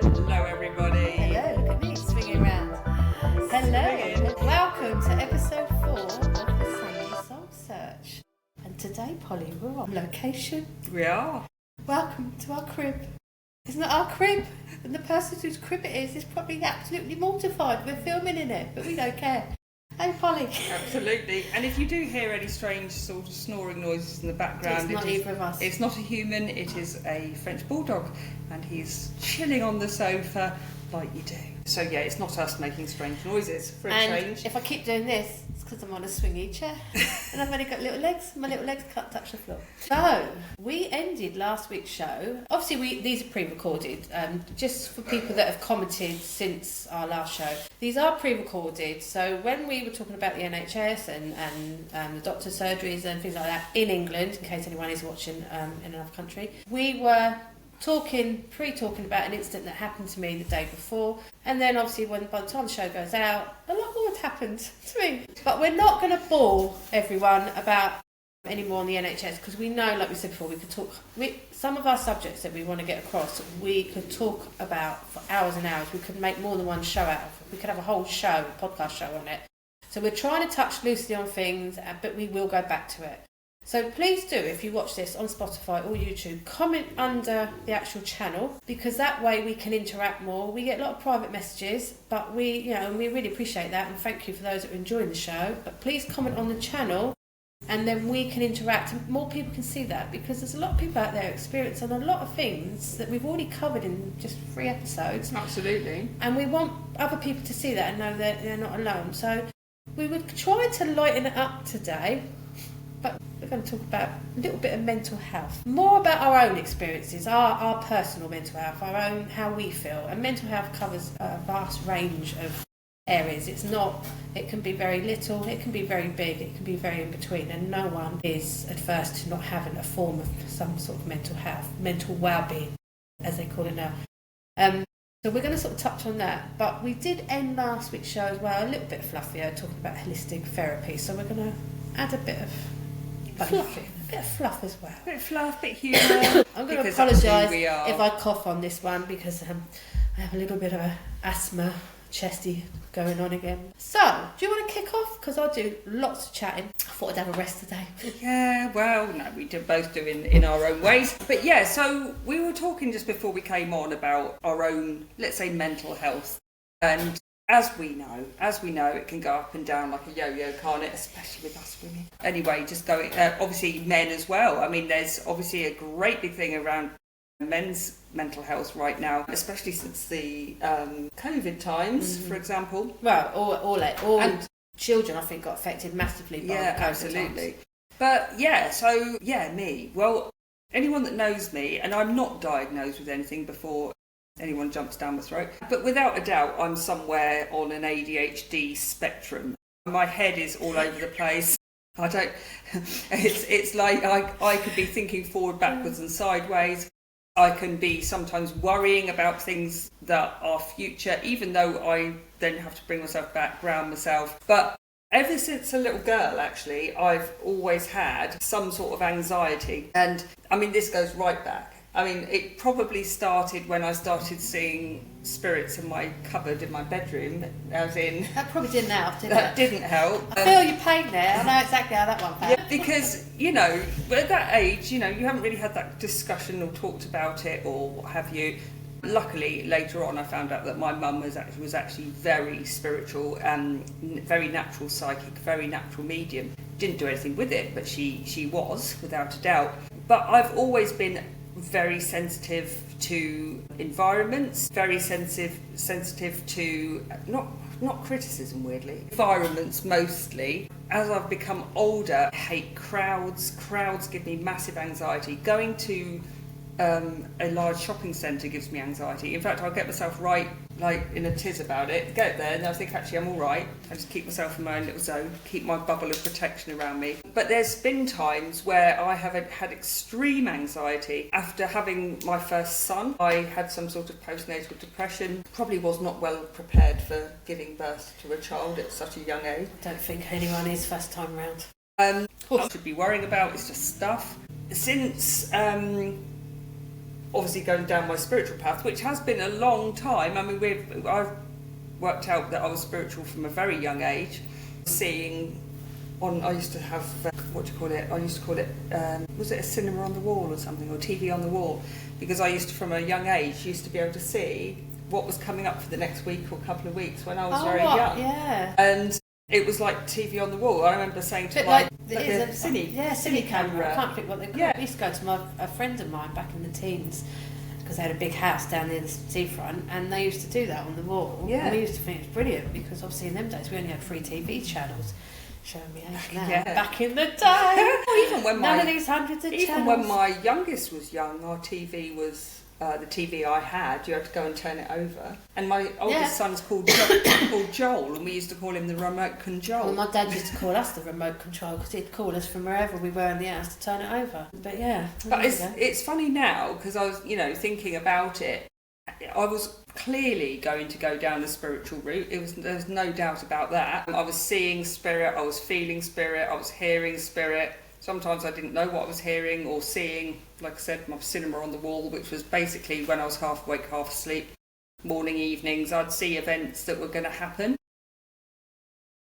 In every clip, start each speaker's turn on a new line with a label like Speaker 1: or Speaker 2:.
Speaker 1: Hello, everybody.
Speaker 2: Hello, look at me swinging around. Hello, welcome to episode 4 of the Sunday Soul Search. And today, Polly, we're on location.
Speaker 1: We are.
Speaker 2: Welcome to our crib. Isn't it our crib? And the person whose crib it is probably absolutely mortified. We're filming in it, but we don't care. Hey, Polly.
Speaker 1: Absolutely. And if you do hear any strange sort of snoring noises in the background,
Speaker 2: It's not either of us.
Speaker 1: It's not a human, it is a French bulldog. And he's chilling on the sofa like you do. So yeah, it's not us making strange noises for a change.
Speaker 2: If I keep doing this, it's because I'm on a swingy chair. And I've only got little legs. My little legs can't touch the floor. So, we ended last week's show. Obviously, these are pre-recorded. Just for people that have commented since our last show. These are pre-recorded. So, when we were talking about the NHS and the doctor surgeries and things like that in England, in case anyone is watching in another country, we were pre-talking about an incident that happened to me the day before, and then obviously by the time the show goes out, a lot more had happened to me. But we're not going to bore everyone about any more on the NHS, because we know, like we said before, we could talk. Some of our subjects that we want to get across, we could talk about for hours and hours. We could make more than one show out of it. We could have a whole show, a podcast show on it. So we're trying to touch loosely on things, but we will go back to it. So please do, if you watch this on Spotify or YouTube, comment under the actual channel, because that way we can interact more. We get a lot of private messages, but we really appreciate that, and thank you for those that are enjoying the show. But please comment on the channel, and then we can interact, and more people can see that, because there's a lot of people out there experiencing a lot of things that we've already covered in just 3 episodes.
Speaker 1: Absolutely.
Speaker 2: And we want other people to see that and know that they're not alone. So we would try to lighten it up today. But we're going to talk about a little bit of mental health. More about our own experiences, our personal mental health, our own, how we feel. And mental health covers a vast range of areas. It can be very little, it can be very big, it can be very in between. And no one is adverse to not having a form of some sort of mental health, mental well-being, as they call it now. So we're going to sort of touch on that. But we did end last week's show as well, a little bit fluffier, talking about holistic therapy. So we're going to add a bit of fluffy. A bit of fluff as well.
Speaker 1: A bit of fluff, a bit humour.
Speaker 2: I'm going to apologise if I cough on this one, because I have a little bit of a asthma, chesty going on again. So, do you want to kick off? Because I'll do lots of chatting. I thought I'd have a rest today.
Speaker 1: Yeah, well, no, we both do in our own ways. But yeah, so we were talking just before we came on about our own, let's say, mental health. And as we know, it can go up and down like a yo-yo, can't it? Especially with us women. Anyway, just going, obviously men as well. I mean, there's obviously a great big thing around men's mental health right now, especially since the COVID times, for example.
Speaker 2: Well, all and children, I think, got affected massively by COVID
Speaker 1: absolutely.
Speaker 2: times.
Speaker 1: But yeah, so yeah, me. Well, anyone that knows me, and I'm not diagnosed with anything before anyone jumps down my throat, but without a doubt I'm somewhere on an ADHD spectrum. My head is all over the place. It's like I could be thinking forward, backwards and sideways. I can be sometimes worrying about things that are future, even though I then have to bring myself back, ground myself. But ever since a little girl, actually, I've always had some sort of anxiety. And I mean, this goes right back. I mean, it probably started when I started seeing spirits in my cupboard in my bedroom, as in...
Speaker 2: That probably didn't help, did it?
Speaker 1: That didn't help.
Speaker 2: I feel your pain there. I know exactly how that one felt.
Speaker 1: Yeah, because, at that age, you haven't really had that discussion or talked about it or what have you. Luckily, later on, I found out that my mum was actually very spiritual and very natural psychic, very natural medium. Didn't do anything with it, but she was, without a doubt. But I've always been very sensitive to environments, very sensitive to not criticism, weirdly, environments mostly. As I've become older, I hate crowds. Crowds give me massive anxiety. Going to a large shopping centre gives me anxiety. In fact, I'll get myself right, like in a tiz about it, get there and I think actually I'm all right. I just keep myself in my own little zone, keep my bubble of protection around me. But there's been times where I have had extreme anxiety. After having my first son, I had some sort of postnatal depression. Probably was not well prepared for giving birth to a child at such a young age.
Speaker 2: Don't think anyone is first time round.
Speaker 1: I should be worrying about, it's just stuff. Since obviously going down my spiritual path, which has been a long time. I mean, I've worked out that I was spiritual from a very young age. Seeing I used to have, what do you call it? I used to call it, was it a cinema on the wall or something, or TV on the wall? Because I used to, from a young age, used to be able to see what was coming up for the next week or couple of weeks when I was very young.
Speaker 2: Yeah.
Speaker 1: And it was like TV on the wall. I remember saying to cine camera.
Speaker 2: I can't think what they call it. I used to go to a friend of mine back in the teens, because they had a big house down near the seafront, and they used to do that on the wall.
Speaker 1: Yeah.
Speaker 2: And we used to think it was brilliant, because obviously in them days we only had 3 TV channels. Showing me age now.
Speaker 1: Yeah.
Speaker 2: Back in the day.
Speaker 1: Well, even when
Speaker 2: none of these hundreds of
Speaker 1: even
Speaker 2: channels.
Speaker 1: when my youngest was young, our TV was the TV I had. You had to go and turn it over. And my oldest son's called Joel, and we used to call him the remote control.
Speaker 2: Well, my dad used to call us the remote control, because he'd call us from wherever we were in the house to turn it over. But yeah.
Speaker 1: But it's funny now, because I was, thinking about it. I was clearly going to go down the spiritual route. There was no doubt about that. I was seeing spirit, I was feeling spirit, I was hearing spirit. Sometimes I didn't know what I was hearing or seeing. Like I said, my cinema on the wall, which was basically when I was half awake, half asleep, morning, evenings, I'd see events that were going to happen.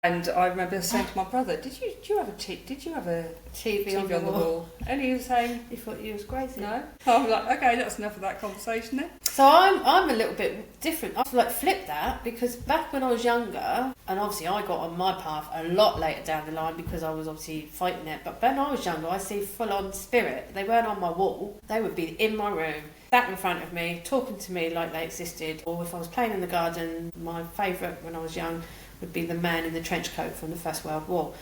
Speaker 1: And I remember saying to my brother, did you have a TV on the wall? And he was saying,
Speaker 2: he thought you was crazy.
Speaker 1: No. I'm like, okay, that's enough of that conversation then.
Speaker 2: So I'm a little bit different. I've flipped that, because back when I was younger, and obviously I got on my path a lot later down the line because I was obviously fighting it, but when I was younger I see full on spirit. They weren't on my wall, they would be in my room, sat in front of me, talking to me like they existed. Or if I was playing in the garden, my favourite when I was young would be the man in the trench coat from the First World War,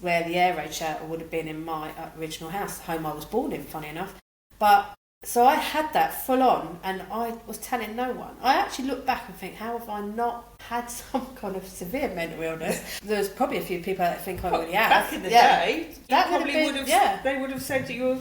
Speaker 2: where the air raid shelter would have been in my original house, the home I was born in, funny enough. But so I had that full on, and I was telling no one. I actually look back and think, how have I not had some kind of severe mental illness? There's probably a few people that think I already have.
Speaker 1: Back in the day,
Speaker 2: that
Speaker 1: they would have said that you were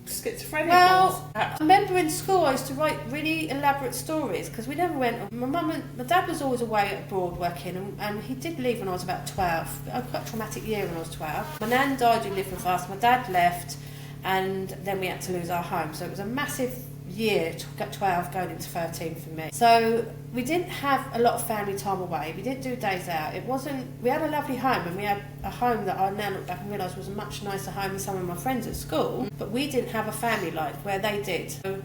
Speaker 1: schizophrenic.
Speaker 2: Well, I remember in school I used to write really elaborate stories, because we never went. My dad was always away abroad working, and he did leave when I was about 12. I had quite a traumatic year when I was 12. My nan died who lived with us, my dad left, and then we had to lose our home. So it was a massive year, 12 going into 13 for me. So we didn't have a lot of family time away. We didn't do days out. We had a lovely home, and we had a home that I now look back and realise was a much nicer home than some of my friends at school, but we didn't have a family life where they did. So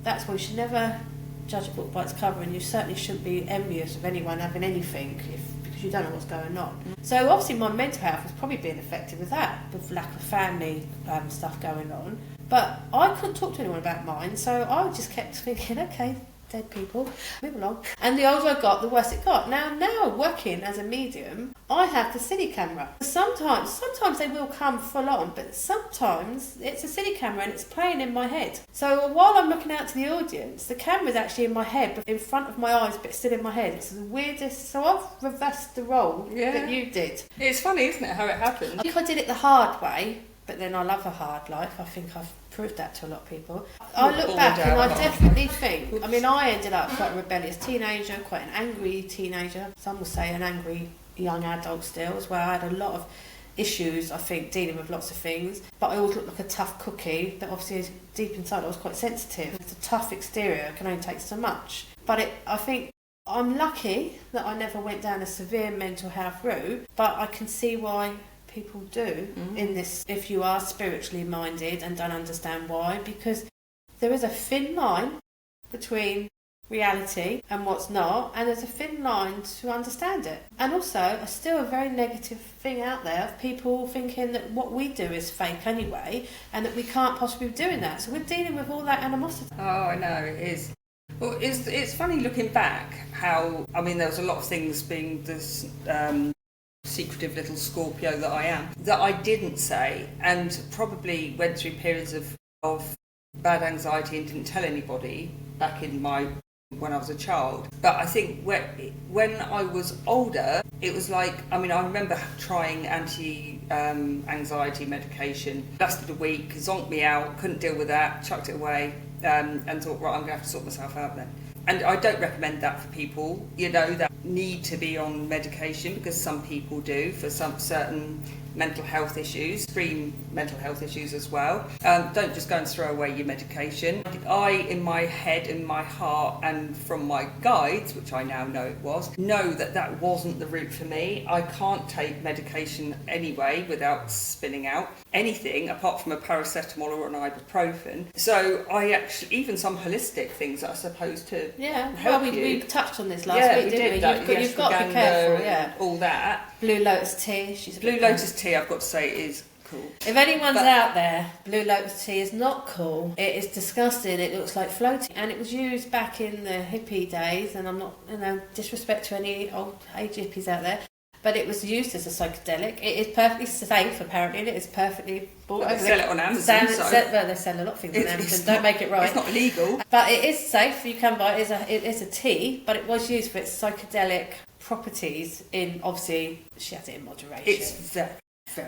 Speaker 2: that's why you should never judge a book by its cover, and you certainly shouldn't be envious of anyone having anything because you don't know what's going on. So obviously my mental health was probably being affected with that, with lack of family stuff going on. But I couldn't talk to anyone about mine, so I just kept thinking, okay, dead people, move along. And the older I got, the worse it got. Now working as a medium, I have the cine camera. Sometimes they will come full on, but sometimes it's a cine camera and it's playing in my head. So while I'm looking out to the audience, the camera's actually in my head, but in front of my eyes, but still in my head. It's the weirdest. So I've reversed the role that you did.
Speaker 1: It's funny, isn't it, how it happened?
Speaker 2: I think I did it the hard way. But then I love a hard life. I think I've proved that to a lot of people. I look back and I definitely think, I mean, I ended up quite a rebellious teenager, quite an angry teenager. Some will say an angry young adult still, as well. I had a lot of issues, I think, dealing with lots of things. But I always looked like a tough cookie, but obviously deep inside I was quite sensitive. It's a tough exterior, can only take so much. But I think I'm lucky that I never went down a severe mental health route, but I can see why people do in this, if you are spiritually minded and don't understand why, because there is a thin line between reality and what's not, and there's a thin line to understand it. And also still a very negative thing out there of people thinking that what we do is fake anyway, and that we can't possibly be doing that. So we're dealing with all that animosity.
Speaker 1: Oh, I know, it is. Well, it's funny looking back how, I mean, there was a lot of things being this secretive little Scorpio that I am, that I didn't say, and probably went through periods of bad anxiety and didn't tell anybody back in when I was a child. But I think when I was older, it was like, I mean, I remember trying anti-anxiety medication. Lasted a week, zonked me out, couldn't deal with that, chucked it away, and thought, right, I'm going to have to sort myself out then. And I don't recommend that for people, that need to be on medication, because some people do for some certain mental health issues, extreme mental health issues as well. Don't just go and throw away your medication. I, in my head, in my heart, and from my guides, which I now know it was, know that that wasn't the route for me. I can't take medication anyway without spinning out anything apart from a paracetamol or an ibuprofen. So I actually, even some holistic things that are supposed to help you.
Speaker 2: We touched on this last week, didn't we? You've got to be careful,
Speaker 1: all that.
Speaker 2: Blue Lotus tea.
Speaker 1: Blue Lotus tea, I've got to say, is cool.
Speaker 2: If anyone's out there, Blue Lotus tea is not cool. It is disgusting. It looks like floating, and it was used back in the hippie days. And I'm not, disrespect to any old age hippies out there, but it was used as a psychedelic. It is perfectly safe, apparently. It is perfectly bought.
Speaker 1: Well, they sell it on Amazon.
Speaker 2: They sell a lot of things on Amazon. Don't make it right.
Speaker 1: It's not illegal,
Speaker 2: but it is safe. You can buy it. It is a tea, but it was used for its psychedelic properties. In obviously, she has it in moderation.
Speaker 1: It's very.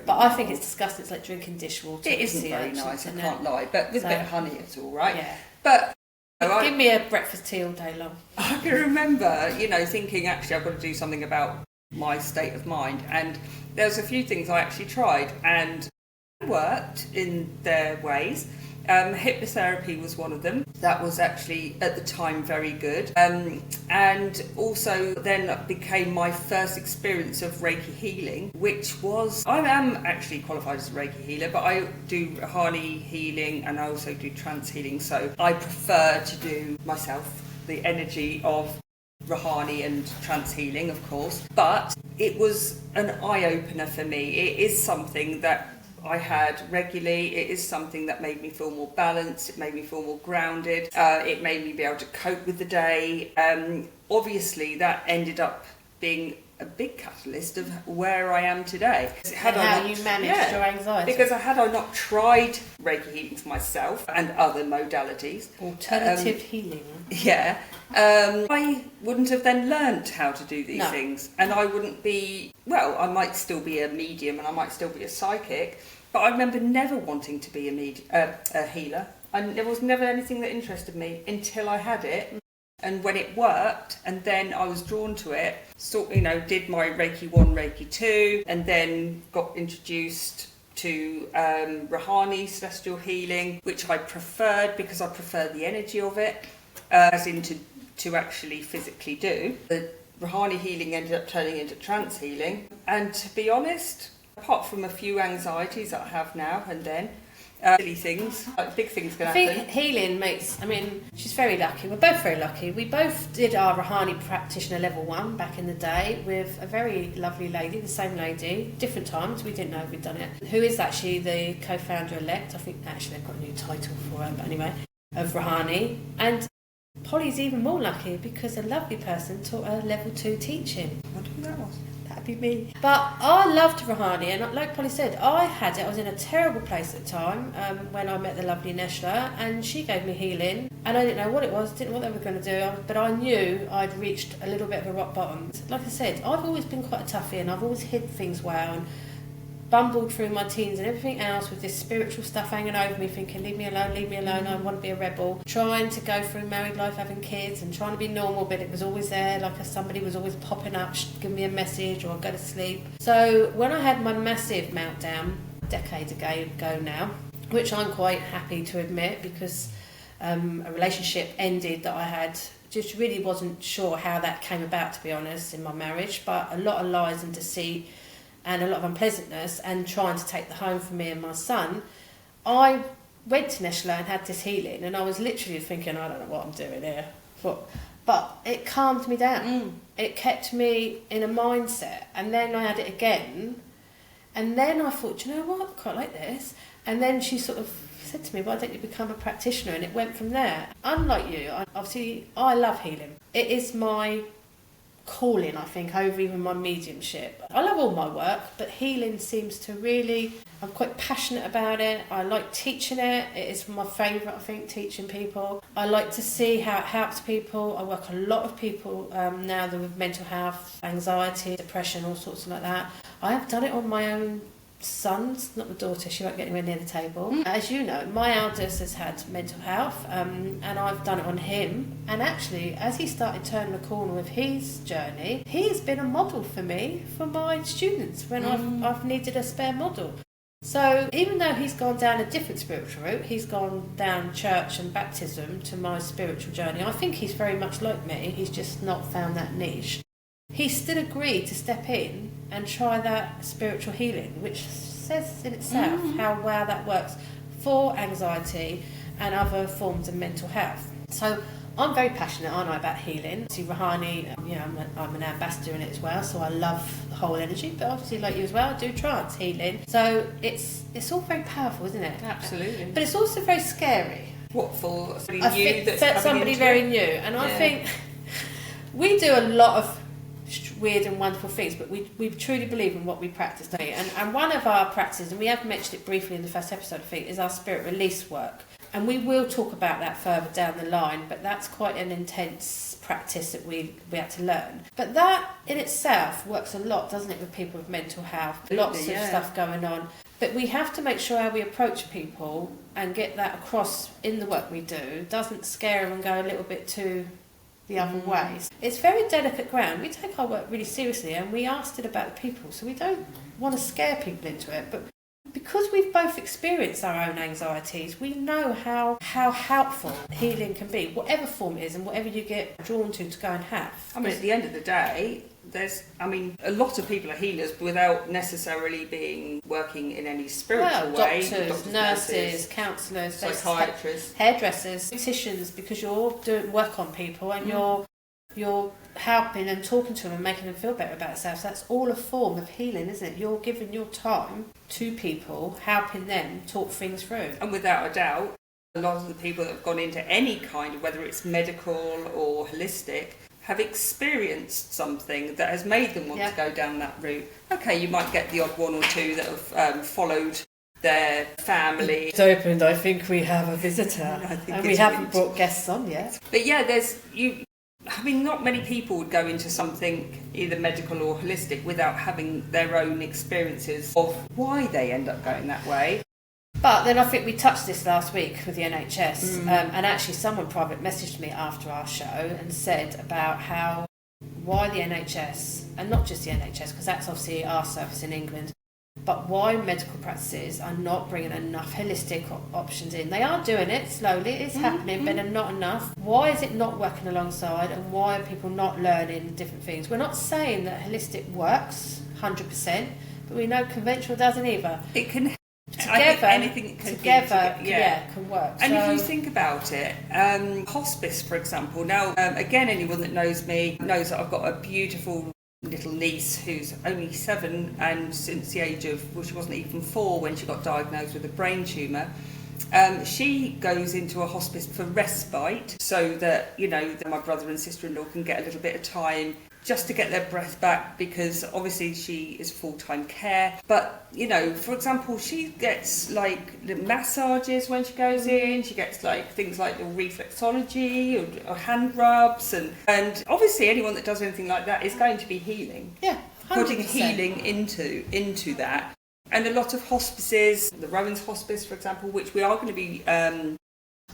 Speaker 2: But I think it's disgusting. It's like drinking dishwater.
Speaker 1: It isn't very nice, I can't lie. But with a bit of honey, it's all right.
Speaker 2: Yeah.
Speaker 1: But
Speaker 2: give me a breakfast tea all day long.
Speaker 1: I can remember, thinking actually I've got to do something about my state of mind. And there's a few things I actually tried and worked in their ways. Hypnotherapy was one of them. That was actually at the time very good. And also then became my first experience of Reiki healing, which was, I am actually qualified as a Reiki healer, but I do Rahani healing and I also do trance healing. So I prefer to do myself the energy of Rahani and trance healing, of course. But it was an eye-opener for me. It is something that I had regularly. It is something that made me feel more balanced. It made me feel more grounded. It made me be able to cope with the day. Obviously, that ended up being a big catalyst of where I am today.
Speaker 2: How you managed your anxiety.
Speaker 1: Because had I not tried Reiki healing for myself and other modalities,
Speaker 2: alternative healing.
Speaker 1: Yeah. I wouldn't have then learnt how to do these things, and I wouldn't be, I might still be a medium and I might still be a psychic, but I remember never wanting to be a healer. There was never anything that interested me until I had it. And when it worked, and then I was drawn to it, did my Reiki 1, Reiki 2, and then got introduced to Rahani celestial healing, which I preferred because I preferred the energy of it, as in to actually physically do. The Rahani healing ended up turning into trance healing, and to be honest, apart from a few anxieties that I have now and then, silly things, like big things can happen.
Speaker 2: I think healing she's very lucky. We're both very lucky. We both did our Rahani practitioner level 1 back in the day with a very lovely lady, the same lady, different times, we didn't know we'd done it, who is actually the co-founder elect. I think actually they've got a new title for her, but anyway, of Rahani. And Polly's even more lucky because a lovely person taught her level 2 teaching.
Speaker 1: I wonder who that was.
Speaker 2: That'd be me. But I loved Rahani, and like Polly said, I was in a terrible place at the time when I met the lovely Neshla, and she gave me healing, and I didn't know what it was, didn't know what they were going to do, but I knew I'd reached a little bit of a rock bottom. Like I said, I've always been quite a toughie, and I've always hid things well, and bumbled through my teens and everything else with this spiritual stuff hanging over me, thinking leave me alone, I want to be a rebel, trying to go through married life, having kids and trying to be normal, but it was always there, like somebody was always popping up, giving me a message, or I'd go to sleep. So when I had my massive meltdown a decade ago now, which I'm quite happy to admit, because a relationship ended that I had, just really wasn't sure how that came about, to be honest, in my marriage, but a lot of lies and deceit and a lot of unpleasantness, and trying to take the home for me and my son, I went to Neshla and had this healing, and I was literally thinking, I don't know what I'm doing here. But it calmed me down. It kept me in a mindset, and then I had it again, and then I thought, you know what, I quite like this. And then she sort of said to me, why don't you become a practitioner? And it went from there. Unlike you, I love healing. It is my calling, I think, over even my mediumship. I love all my work, but healing seems to really, I'm quite passionate about it. I like teaching it. It is my favourite, I think, teaching people. I like to see how it helps people. I work a lot of people now that with mental health, anxiety, depression, all sorts like that. I have done it on my own sons, not my daughter, she won't get anywhere near the table. As you know, my eldest has had mental health, and I've done it on him. And actually, as he started turning the corner with his journey, he's been a model for me, for my students, when I've needed a spare model. So even though he's gone down a different spiritual route, he's gone down church and baptism to my spiritual journey. I think he's very much like me, he's just not found that niche. He still agreed to step in and try that spiritual healing, which says in itself how well that works for anxiety and other forms of mental health. So I'm very passionate, aren't I, about healing. See, Rouhani, I'm an ambassador in it as well, so I love the whole energy, but obviously, like you as well, I do trance healing. So it's all very powerful, isn't it?
Speaker 1: Absolutely.
Speaker 2: But it's also very scary.
Speaker 1: What for? Somebody new that's
Speaker 2: somebody very new. And I think we do a lot of weird and wonderful things, but we truly believe in what we practice, don't we? And one of our practices, and we have mentioned it briefly in the first episode, I think, is our spirit release work. And we will talk about that further down the line, but that's quite an intense practice that we had to learn. But that in itself works a lot, doesn't it, with people with mental health? Lots of stuff going on. But we have to make sure how we approach people and get that across in the work we do doesn't scare them and go a little bit too the other ways. It's very delicate ground. We take our work really seriously and we ask it about the people, so we don't want to scare people into it. But because we've both experienced our own anxieties, we know how helpful healing can be, whatever form it is and whatever you get drawn to go and have.
Speaker 1: I mean, at the end of the day, a lot of people are healers without necessarily working in any spiritual way.
Speaker 2: Doctors, nurses, counsellors,
Speaker 1: psychiatrists,
Speaker 2: hairdressers, beauticians, because you're doing work on people and you're helping and talking to them and making them feel better about themselves. That's all a form of healing, isn't it? You're giving your time to people, helping them talk things through.
Speaker 1: And without a doubt, a lot of the people that have gone into any kind of, whether it's medical or holistic, have experienced something that has made them want to go down that route. Okay, you might get the odd one or two that have followed their family.
Speaker 2: It's opened. I think we have a visitor, and we haven't brought guests on yet.
Speaker 1: But not many people would go into something either medical or holistic without having their own experiences of why they end up going that way.
Speaker 2: But then I think we touched this last week with the NHS, and actually someone private messaged me after our show and said about why the NHS, and not just the NHS, because that's obviously our service in England, but why medical practices are not bringing enough holistic options in. They are doing it slowly, it's happening, but not enough. Why is it not working alongside, and why are people not learning different things? We're not saying that holistic works 100%, but we know conventional doesn't either.
Speaker 1: It can.
Speaker 2: Together,
Speaker 1: anything can
Speaker 2: can work.
Speaker 1: And if you think about it, hospice, for example. Now, again, anyone that knows me knows that I've got a beautiful little niece who's only 7, and since the age of, she wasn't even 4 when she got diagnosed with a brain tumour. She goes into a hospice for respite, so that my brother and sister-in-law can get a little bit of time just to get their breath back, because obviously she is full-time care. But for example, she gets little massages when she goes in. She gets things like reflexology or hand rubs, and obviously anyone that does anything like that is going to be healing.
Speaker 2: Yeah, 100%.
Speaker 1: Putting healing into that. And a lot of hospices, the Rowan's Hospice, for example, which we are going to be.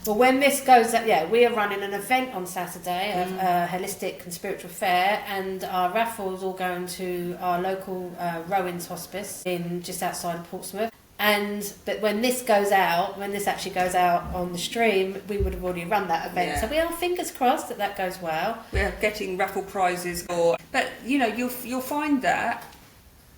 Speaker 2: Well, when this goes out, we are running an event on Saturday, a holistic and spiritual fair, and our raffle is all going to our local Rowan's Hospice in just outside of Portsmouth. But when this actually goes out on the stream, we would have already run that event. Yeah. So we are fingers crossed that goes well.
Speaker 1: We're getting raffle prizes, but you'll find that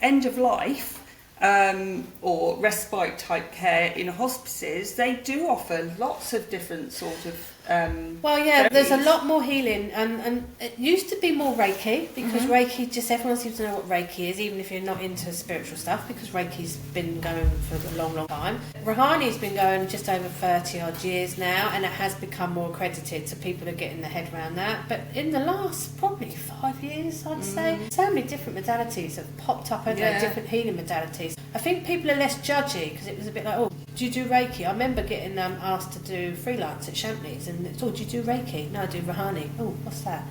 Speaker 1: end of life. Or respite type care in hospices, they do offer lots of different sort of therapies.
Speaker 2: There's a lot more healing, and it used to be more Reiki, because Reiki, just everyone seems to know what Reiki is, even if you're not into spiritual stuff, because Reiki's been going for a long time. Rouhani's been going just over 30 odd years now, and it has become more accredited, so people are getting their head around that. But in the last probably 5 years, I'd say, so many different modalities have popped up over different healing modalities. I think people are less judgy, because it was a bit like, do you do Reiki? I remember getting asked to do freelance at Champneys, and it's, do you do Reiki? No, I do Rouhani. Oh, what's that?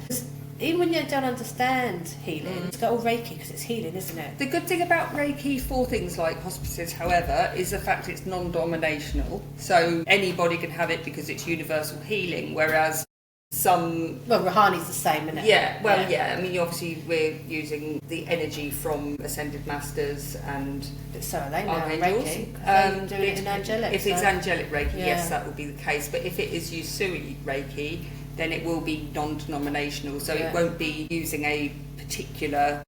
Speaker 2: even when you don't understand healing, it's got all Reiki because it's healing, isn't it?
Speaker 1: The good thing about Reiki for things like hospices, however, is the fact it's non-dominational. So anybody can have it because it's universal healing, whereas some...
Speaker 2: Well, Rahani's the same, isn't it?
Speaker 1: Yeah, well, yeah. I mean, obviously we're using the energy from Ascended Masters and...
Speaker 2: So are they now,
Speaker 1: Archangels.
Speaker 2: Reiki? Doing it in angelic.
Speaker 1: If it's angelic Reiki,
Speaker 2: Yeah.
Speaker 1: yes, that would be the case. But if it is Usui Reiki, then it will be non-denominational. So it won't be using a particular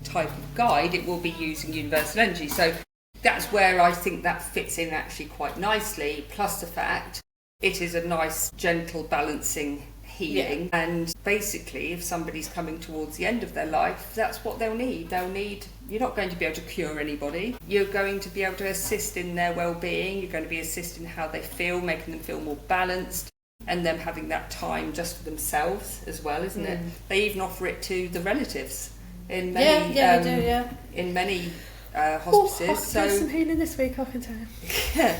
Speaker 1: type of guide. It will be using universal energy. So that's where I think that fits in actually quite nicely. Plus the fact it is a nice, gentle, balancing healing. And basically, if somebody's coming towards the end of their life, that's what they'll need. You're not going to be able to cure anybody. You're going to be able to assist in their well-being. You're going to be assisting how they feel, making them feel more balanced, and them having that time just for themselves as well, isn't it? They even offer it to the relatives in many
Speaker 2: they do,
Speaker 1: in many hospices.
Speaker 2: I'll do some healing this week, I can tell you.
Speaker 1: Yeah,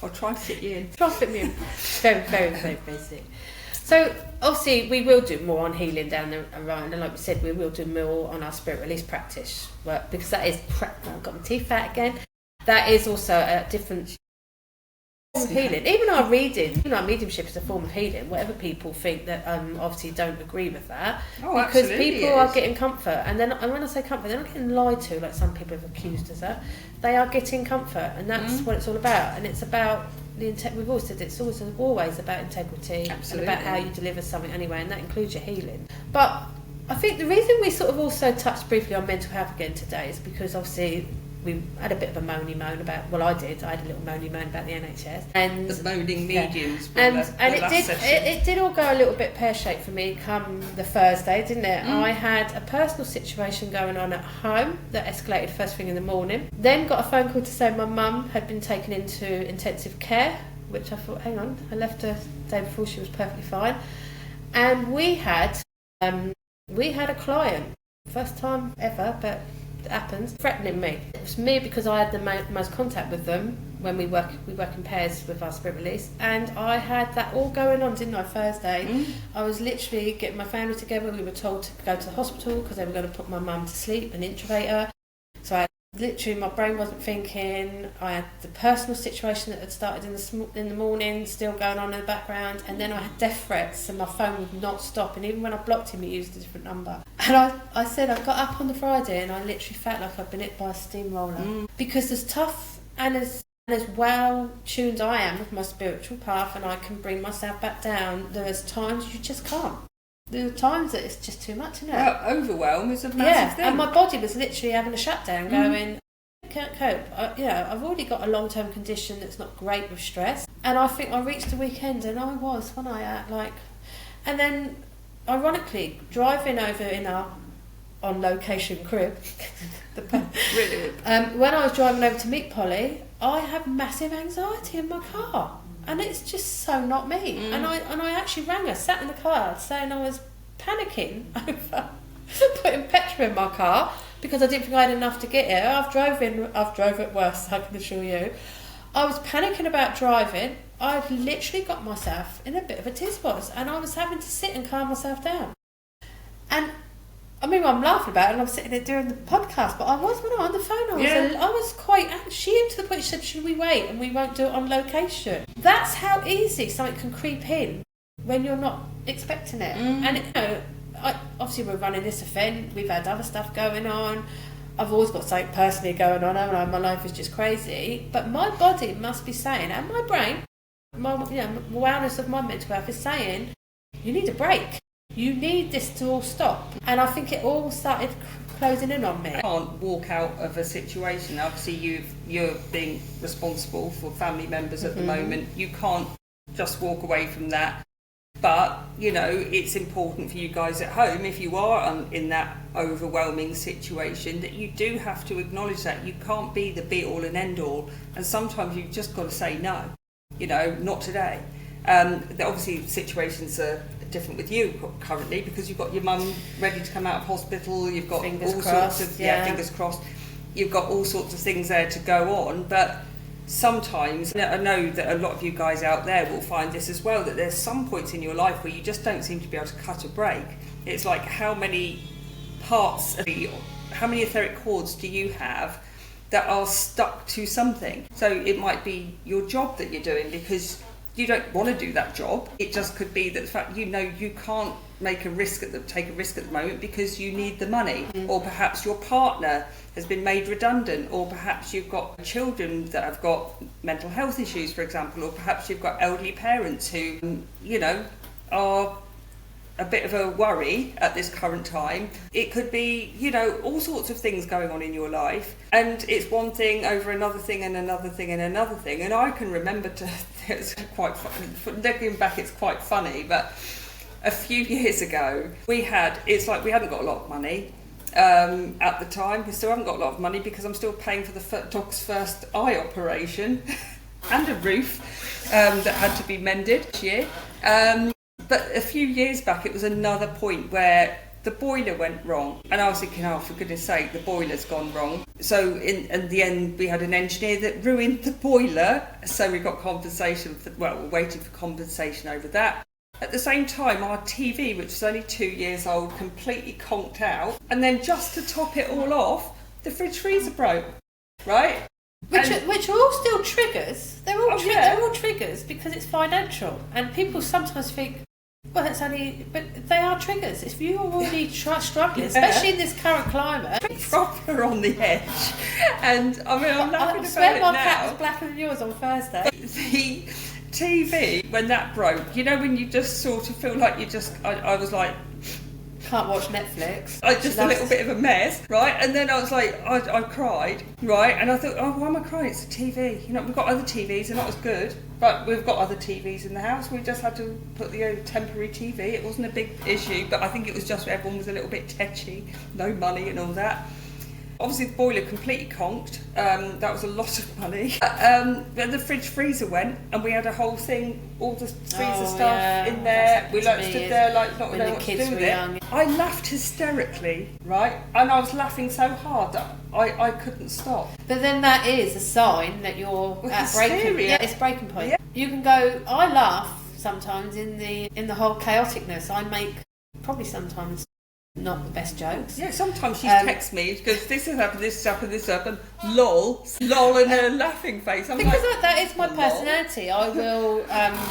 Speaker 1: I'll try and fit you in.
Speaker 2: Try and fit me in. Very, very, very basic. So obviously we will do more on healing down the road, and like we said, we will do more on our spirit release practice work, because that is I've got my teeth out again. That is also a different form of healing. Even our reading, our mediumship is a form of healing. Whatever people think that obviously don't agree with that, because people are getting comfort, and when I say comfort, they're not getting lied to like some people have accused us of. They are getting comfort, and that's what it's all about. And it's about we've always said it's always about integrity.
Speaker 1: Absolutely.
Speaker 2: And about how you deliver something anyway, and that includes your healing. But I think the reason we sort of also touched briefly on mental health again today is because obviously we had a bit of a moany moan about, well, I had a little moany moan about the NHS and
Speaker 1: the moaning mediums.
Speaker 2: And it did all go a little bit pear-shaped for me come the Thursday, didn't it? I had a personal situation going on at home that escalated first thing in the morning, then got a phone call to say my mum had been taken into intensive care, which I thought, hang on, I left her the day before, she was perfectly fine. And we had a client, first time ever, but it happens, threatening me. It was me because I had the most contact with them when we work in pairs with our spirit release, and I had that all going on, didn't I, Thursday? I was literally getting my family together. We were told to go to the hospital because they were going to put my mum to sleep and intubate her. So I literally, my brain wasn't thinking. I had the personal situation that had started in the morning still going on in the background, and then I had death threats and my phone would not stop, and even when I blocked him, it used a different number. And I said I got up on the Friday and I literally felt like I'd been hit by a steamroller, because as tough and as well tuned I am with my spiritual path, and I can bring myself back down, there's times you just can't. There are times that it's just too much, isn't it?
Speaker 1: Well, overwhelm is a massive thing.
Speaker 2: And my body was literally having a shutdown, going, I can't cope. I've already got a long-term condition that's not great with stress, and I think I reached the weekend, and I was, when and then, ironically, driving over in our on-location crib,
Speaker 1: Brilliant.
Speaker 2: when I was driving over to meet Polly, I had massive anxiety in my car. And it's just so not me. And I actually rang her, sat in the car, saying I was panicking over putting petrol in my car because I didn't think I had enough to get here. I've drove it worse, I can assure you. I was panicking about driving. I'd literally got myself in a bit of a tiz-boz, and I was having to sit and calm myself down. And I mean, I'm laughing about it, and I'm sitting there doing the podcast, but I was, when I was on the phone, I was quite anxious. She came to the point, she said, should we wait and we won't do it on location? That's how easy something can creep in when you're not expecting it. And, obviously we're running this event, we've had other stuff going on, I've always got something personally going on, my life is just crazy, but my body must be saying, and my brain, my awareness of my mental health is saying, you need a break. You need this to all stop. And I think it all started closing in on me.
Speaker 1: I can't walk out of a situation. Obviously, you're being responsible for family members at the moment. You can't just walk away from that. But, it's important for you guys at home, if you are in that overwhelming situation, that you do have to acknowledge that. You can't be the be-all and end-all. And sometimes you've just got to say no. Not today. Obviously, situations are different with you currently because you've got your mum ready to come out of hospital, you've got
Speaker 2: fingers
Speaker 1: all
Speaker 2: crossed,
Speaker 1: sorts of fingers crossed, you've got all sorts of things there to go on, but sometimes, I know that a lot of you guys out there will find this as well, that there's some points in your life where you just don't seem to be able to cut a break. It's like how many etheric cords do you have that are stuck to something? So it might be your job that you're doing because you don't want to do that job. It just could be that the fact you can't take a risk at the moment because you need the money, or perhaps your partner has been made redundant, or perhaps you've got children that have got mental health issues, for example, or perhaps you've got elderly parents who are a bit of a worry at this current time. It could be, all sorts of things going on in your life, and it's one thing over another thing and another thing and another thing. And I can remember it's quite funny, looking back, it's quite funny, but a few years ago we hadn't got a lot of money at the time. We still haven't got a lot of money because I'm still paying for the dog's first eye operation and a roof that had to be mended this year. But a few years back, it was another point where the boiler went wrong. And I was thinking, oh, for goodness sake, the boiler's gone wrong. So in the end, we had an engineer that ruined the boiler. So we got compensation we're waiting for compensation over that. At the same time, our TV, which was only 2 years old, completely conked out. And then just to top it all off, the fridge freezer broke, right?
Speaker 2: Which are all still triggers. They're all triggers because it's financial. And people sometimes think, well, that's only... But they are triggers. If you're already struggling, especially in this current climate...
Speaker 1: Proper on the edge. And, I'm laughing about it now. I
Speaker 2: swear my cat was blacker than yours on Thursday.
Speaker 1: The TV, when that broke, when you just sort of feel like I was like...
Speaker 2: Can't watch Netflix.
Speaker 1: Just a little bit of a mess, right? And then I was like, I cried, right? And I thought, oh, why am I crying? It's a TV. We've got other TVs, they're not as good, but we've got other TVs in the house. We just had to put the temporary TV. It wasn't a big issue, but I think it was just everyone was a little bit tetchy, no money and all that. Obviously, the boiler completely conked. That was a lot of money. Then the fridge freezer went, and we had a whole thing, all the freezer stuff in there. We stood there like not knowing what to do with it. Young. I laughed hysterically, right? And I was laughing so hard that I couldn't stop.
Speaker 2: But then that is a sign that you're at breaking point. Yeah, it's breaking point. Yeah. You can go. I laugh sometimes in the whole chaoticness. I make probably sometimes not the best jokes.
Speaker 1: Yeah, sometimes she texts me because this has happened, this has happened, this has happened, lol and her laughing face. I'm
Speaker 2: because that is my personality. I will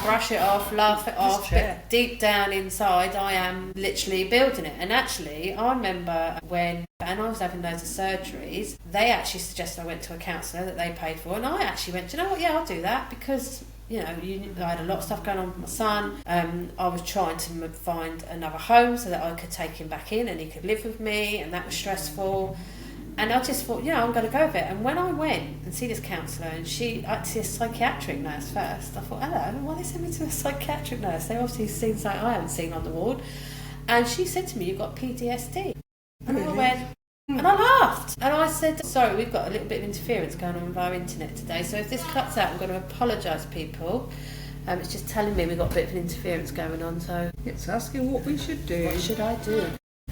Speaker 2: brush it off, laugh it off, but deep down inside I am literally building it. And actually, I remember when I was having loads of surgeries, they actually suggested I went to a counsellor that they paid for, and I actually went, do you know what, yeah, I'll do that, because I had a lot of stuff going on with my son. I was trying to find another home so that I could take him back in and he could live with me, and that was stressful. And I just thought, I'm going to go with it. And when I went and see this counsellor, and I had to see a psychiatric nurse first, I thought, hello, why they send me to a psychiatric nurse? They obviously seen something I haven't seen on the ward. And she said to me, you've got PTSD. And I went... And I laughed. And I said, sorry, we've got a little bit of interference going on with our internet today, so if this cuts out, I'm going to apologise, people. It's just telling me we've got a bit of an interference going on, so...
Speaker 1: It's asking what we should do.
Speaker 2: What should I do?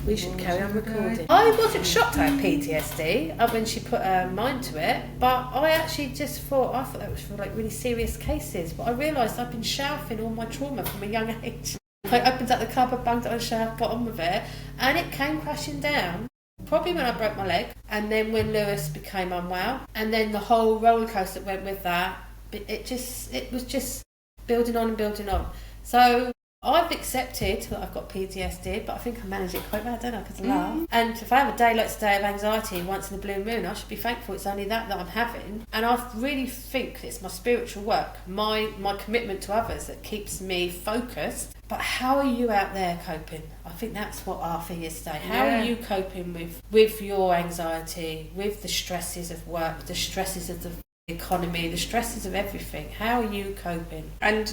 Speaker 2: We should carry on recording. I wasn't shocked I had PTSD when she put her mind to it, but I actually just thought that was for like really serious cases, but I realised I've been shelving all my trauma from a young age. I opened up the cupboard, banged it on the shelf, got on with it, and it came crashing down. Probably when I broke my leg, and then when Lewis became unwell, and then the whole roller coaster that went with that. It was just building on and building on. So I've accepted that I've got PTSD, but I think I manage it quite well, don't I? Because I laugh. And if I have a day like today of anxiety once in a blue moon, I should be thankful it's only that I'm having. And I really think it's my spiritual work, my commitment to others that keeps me focused. But how are you out there coping? I think that's what our thing is today. How are you coping with your anxiety, with the stresses of work, the stresses of the economy, the stresses of everything? How are you coping?
Speaker 1: And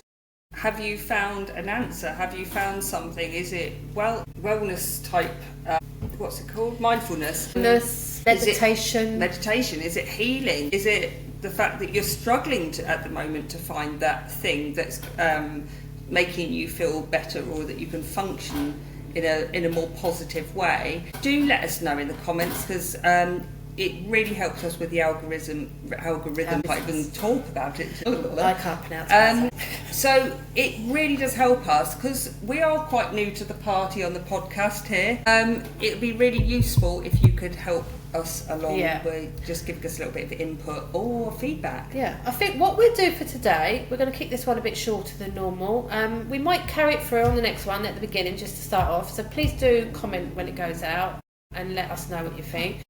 Speaker 1: have you found an answer? Have you found something? Is it wellness type? What's it called? Mindfulness.
Speaker 2: Meditation.
Speaker 1: Meditation. Is it healing? Is it the fact that you're struggling at the moment to find that thing that's making you feel better, or that you can function in a more positive way? Do let us know in the comments, because it really helps us with the algorithm. I can't even talk about it.
Speaker 2: I can't pronounce it.
Speaker 1: So it really does help us because we are quite new to the party on the podcast here. It'd be really useful if you could help us along with just giving us a little bit of input or feedback.
Speaker 2: Yeah, I think what we'll do for today, we're going to keep this one a bit shorter than normal. We might carry it through on the next one at the beginning just to start off. So please do comment when it goes out and let us know what you think.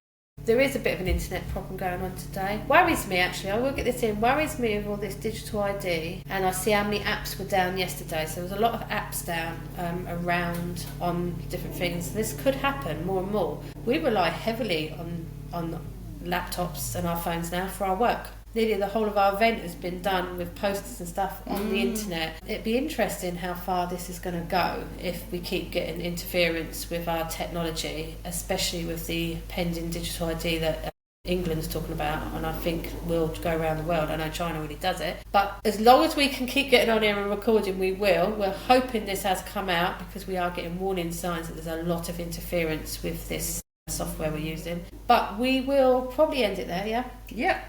Speaker 2: There is a bit of an internet problem going on today. Worries me actually, I will get this in, worries me with all this digital ID, and I see how many apps were down yesterday. So there was a lot of apps down around on different things. This could happen more and more. We rely heavily on laptops and our phones now for our work. Nearly the whole of our event has been done with posters and stuff on the internet. It'd be interesting how far this is going to go if we keep getting interference with our technology, especially with the pending digital ID that England's talking about, and I think will go around the world. I know China already does it, but as long as we can keep getting on here and recording, we will. We're hoping this has come out because we are getting warning signs that there's a lot of interference with this software we're using. But we will probably end it there, yeah?
Speaker 1: Yeah.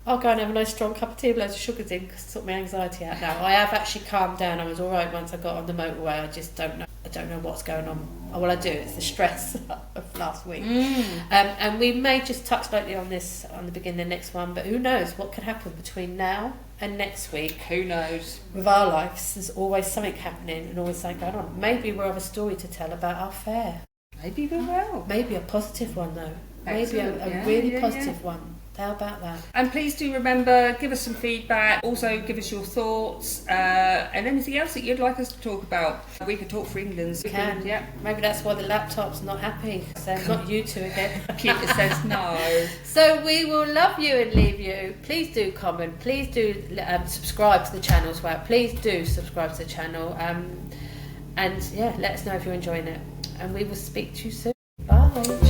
Speaker 2: I'll go and have a nice strong cup of tea with loads of sugars in to sort my anxiety out now. I have actually calmed down. I was all right once I got on the motorway. I just don't know. I don't know what's going on. Well, I do. It's the stress of last week. And we may just touch lightly on this on the beginning of the next one, but who knows what could happen between now and next week.
Speaker 1: Who knows?
Speaker 2: With our lives, there's always something happening and always something going on. Maybe we'll have a story to tell about our fair.
Speaker 1: Maybe we will.
Speaker 2: Maybe a positive one, though.
Speaker 1: Excellent.
Speaker 2: Maybe a really positive one. How about that?
Speaker 1: And please do remember, give us some feedback, also give us your thoughts, and anything else that you'd like us to talk about. We could talk for England.
Speaker 2: We can.
Speaker 1: Yeah.
Speaker 2: Maybe that's why the laptop's not happy. So not you two again.
Speaker 1: Computer says no.
Speaker 2: So we will love you and leave you. Please do comment. Please do subscribe to the channel as well. Please do subscribe to the channel. And yeah, let us know if you're enjoying it. And we will speak to you soon. Bye.